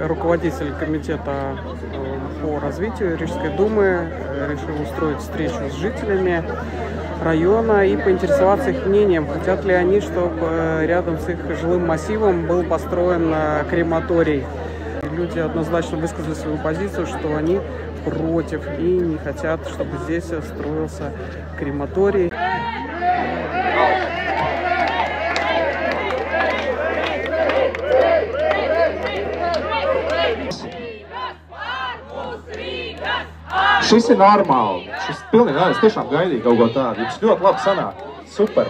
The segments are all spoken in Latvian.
руководитель комитета по развитию Рижской думы решил устроить встречу с жителями района и поинтересоваться их мнением, хотят ли они, чтобы рядом с их жилым массивом был построен крематорий. Люди однозначно высказали свою позицию, что они против и не хотят, чтобы здесь строился крематорий. Šis ir normāli. Šis pilnīgi, es tiešām gaidīju kaut ko tādu. Jums ļoti labi sanāk. Super.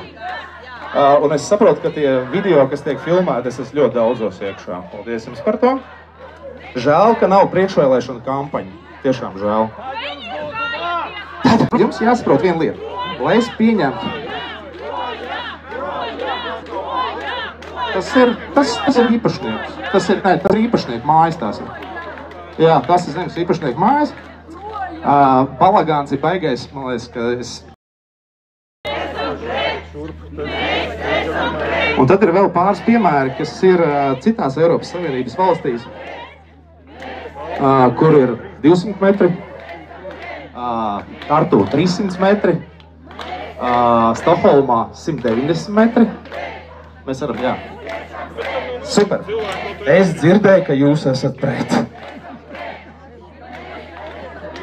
Un es saprotu, ka tie video, kas tiek filmēti, es esmu ļoti daudzos iekšā. Paldies jums par to. Žēl, ka nav priekšvēlēšana kampaņa. Tiešām žēl. Tad jums jāsaprot viena lieta. Lai es pieņemtu. Tas ir īpašnieks. Tas ir īpašnieku mājas tās ir. Jā, tas ir zemes īpašnieku mājas. Balagāns ir baigais, man liekas, ka es... Un tad ir vēl pāris piemēri, kas ir citās Eiropas Savienības valstīs, kur ir 200 metri, Tartu 300 metri, Stokholmā 190 metri. Mēs varam, jā. Super. Es dzirdēju, ka jūs esat pret.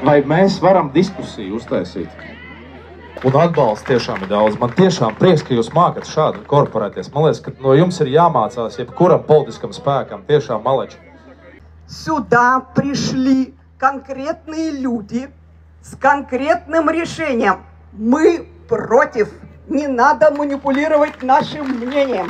Vai mēs varam diskusiju uztaisīt? Un atbalsts tiešām ir daudz. Man tiešām prieks, ka jūs mākat šādi korporēties. Man liekas, ka no jums ir jāmācās jebkuram politiskam spēkam. Tiešām maleči. Сюда пришли конкретные люди с конкретным решением. Мы против. Не надо манипулировать нашим мнением.